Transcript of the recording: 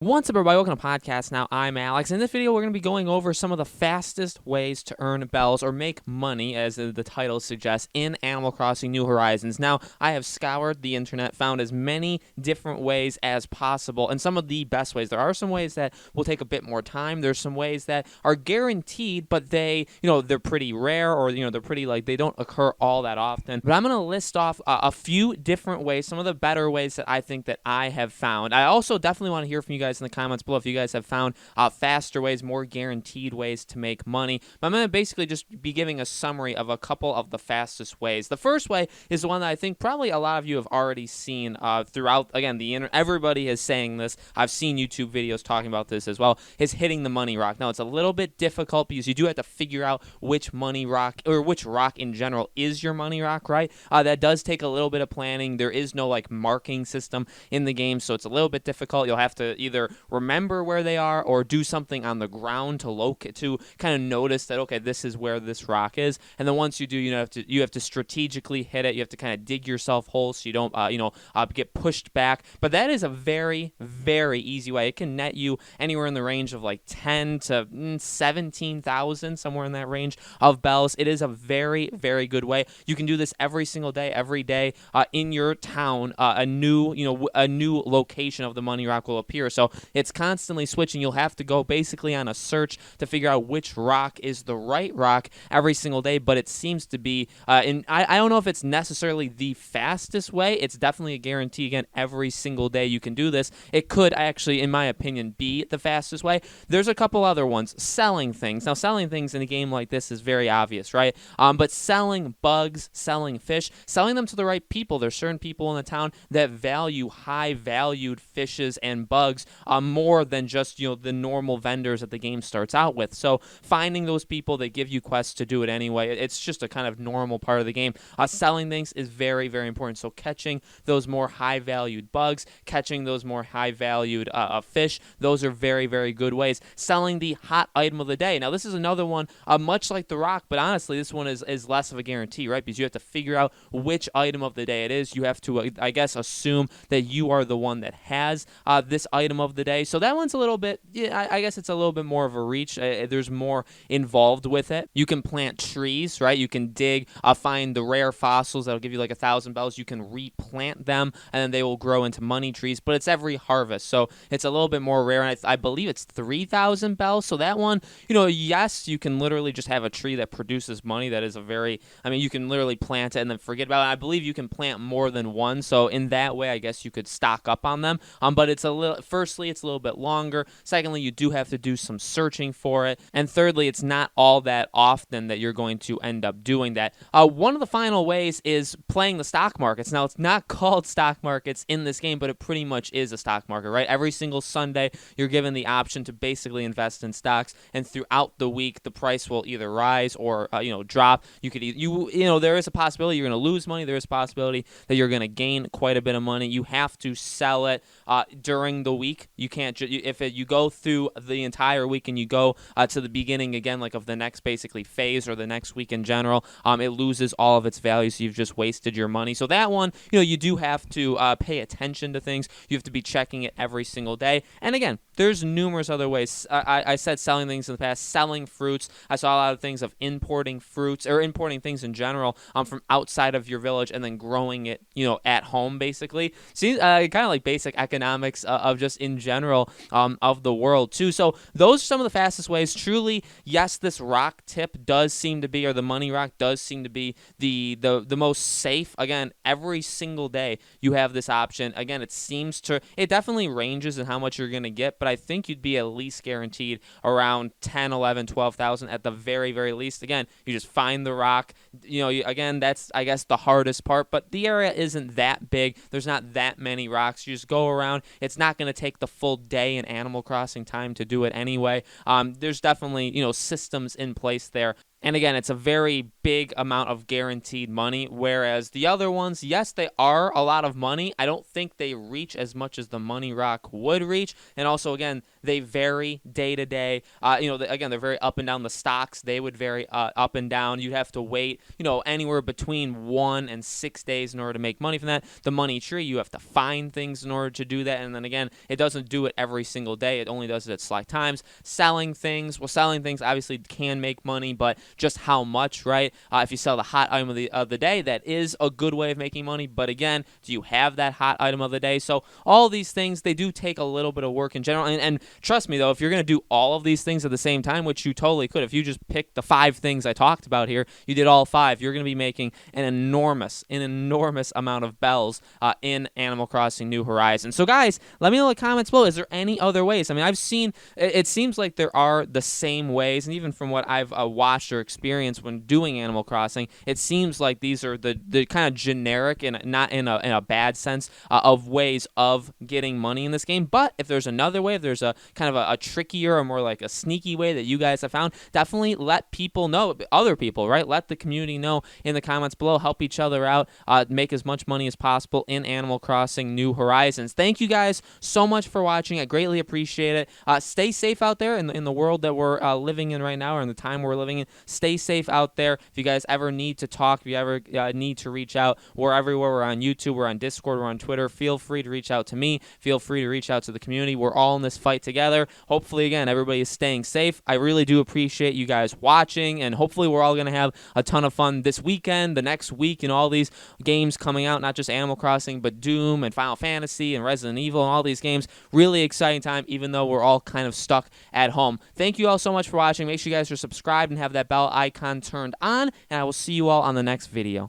What's up, everybody? Welcome to Podcast Now. I'm Alex. In this video, we're going to be going over some of the fastest ways to earn bells or make money, as the title suggests, in Animal Crossing New Horizons. Now, I have scoured the internet, found as many different ways as possible, and some of the best ways. There are some ways that will take a bit more time. There's some ways that are guaranteed, but they're pretty rare, or they're pretty they don't occur all that often. But I'm going to list off a few different ways, some of the better ways that I think that I have found. I also definitely want to hear from you guys in the comments below if you guys have found faster ways, more guaranteed ways to make money. But I'm going to basically just be giving a summary of a couple of the fastest ways. The first way is the one that I think probably a lot of you have already seen throughout, again, the internet. Everybody is saying this. I've seen YouTube videos talking about this as well, is hitting the money rock. Now, it's a little bit difficult because you do have to figure out which money rock, or which rock in general is your money rock, right? That does take a little bit of planning. There is no marking system in the game, so it's a little bit difficult. You'll have to either remember where they are or do something on the ground to locate, to kind of notice that, okay, this is where this rock is. And then once you do, you have to strategically hit it. You have to kind of dig yourself holes so you don't get pushed back. But that is a very, very easy way. It can net you anywhere in the range of 10 to 17,000, somewhere in that range of bells. It is a very, very good way. You can do this every single day, every day in your town. A new location of the money rock will appear. So it's constantly switching. You'll have to go basically on a search to figure out which rock is the right rock every single day, but it seems to be, I don't know if it's necessarily the fastest way. It's definitely a guarantee, again, every single day you can do this. It could actually, in my opinion, be the fastest way. There's a couple other ones. Selling things. Now, selling things in a game like this is very obvious, right? But selling bugs, selling fish, selling them to the right people. There's certain people in the town that value high-valued fishes and bugs more than just the normal vendors that the game starts out with. So finding those people that give you quests to do it anyway, it's just a kind of normal part of the game. Selling things is very, very important. So catching those more high-valued bugs, catching those more high-valued fish, those are very, very good ways. Selling the hot item of the day. Now, this is another one, much like the rock, but honestly, this one is less of a guarantee, right? Because you have to figure out which item of the day it is. You have to, I guess, assume that you are the one that has this item of the day. So that one's a little bit, I guess it's a little bit more of a reach. There's more involved with it. You can plant trees, right? You can dig, find the rare fossils that'll give you 1,000 bells. You can replant them, and then they will grow into money trees, but it's every harvest. So it's a little bit more rare, and I believe it's 3,000 bells. So that one, yes, you can literally just have a tree that produces money. That is you can literally plant it and then forget about it. I believe you can plant more than one. So in that way, I guess you could stock up on them. But it's firstly, it's a little bit longer. Secondly, you do have to do some searching for it. And thirdly, it's not all that often that you're going to end up doing that. One of the final ways is playing the stock markets. Now, it's not called stock markets in this game, but it pretty much is a stock market, right? Every single Sunday, you're given the option to basically invest in stocks, and throughout the week, the price will either rise or drop. You could there is a possibility you're going to lose money. There is a possibility that you're going to gain quite a bit of money. You have to sell it during the week. You can't if you go through the entire week and you go to the beginning again, of the next basically phase or the next week in general, it loses all of its value. So you've just wasted your money. So that one, you do have to pay attention to things. You have to be checking it every single day. And again, there's numerous other ways. I said selling things in the past, selling fruits. I saw a lot of things of importing fruits or importing things in general from outside of your village and then growing it, at home basically. See, kind of like basic economics of just in general of the world too. So those are some of the fastest ways. Truly, yes, this rock tip does seem to be, or the money rock does seem to be the most safe. Again, every single day you have this option. Again, it definitely ranges in how much you're going to get, but I think you'd be at least guaranteed around 10, 11, 12,000 at the very, very least. Again, you just find the rock. Again, that's, I guess, the hardest part, but the area isn't that big. There's not that many rocks. You just go around. It's not going to take the full day in Animal Crossing time to do it anyway. There's definitely, systems in place there. And again, it's a very big amount of guaranteed money, whereas the other ones, yes, they are a lot of money. I don't think they reach as much as the Money Rock would reach. And also, again, they vary day to day. Again, they're very up and down. The stocks, they would vary up and down. You'd have to wait, anywhere between 1 and 6 days in order to make money from that. The Money Tree, you have to find things in order to do that. And then again, it doesn't do it every single day. It only does it at select times. Selling things obviously can make money, but just how much, right? If you sell the hot item of the day, that is a good way of making money. But again, do you have that hot item of the day? So all these things, they do take a little bit of work in general. And trust me, though, if you're going to do all of these things at the same time, which you totally could, if you just picked the 5 things I talked about here, you did all 5, you're going to be making an enormous amount of bells in Animal Crossing New Horizons. So guys, let me know in the comments below, is there any other ways? I mean, I've seen, it seems like there are the same ways, and even from what I've watched or experienced when doing Animal Crossing, it seems like these are the kind of generic and not in a bad sense of ways of getting money in this game. But if there's another way, if there's a kind of a trickier or more like a sneaky way that you guys have found, definitely let people know, other people, right? Let the community know in the comments below. Help each other out, make as much money as possible in Animal Crossing New Horizons. Thank you guys so much for watching. I greatly appreciate it. Stay safe out there in the world that we're living in right now, or in the time we're living in. Stay safe out there. If you guys ever need to talk, if you ever need to reach out, we're everywhere. We're on YouTube, we're on Discord, we're on Twitter. Feel free to reach out to me. Feel free to reach out to the community. We're all in this fight together. Hopefully, again, everybody is staying safe. I really do appreciate you guys watching, and hopefully we're all going to have a ton of fun this weekend, the next week, and all these games coming out, not just Animal Crossing, but Doom and Final Fantasy and Resident Evil and all these games. Really exciting time, even though we're all kind of stuck at home. Thank you all so much for watching. Make sure you guys are subscribed and have that bell icon turned on, and I will see you all on the next video.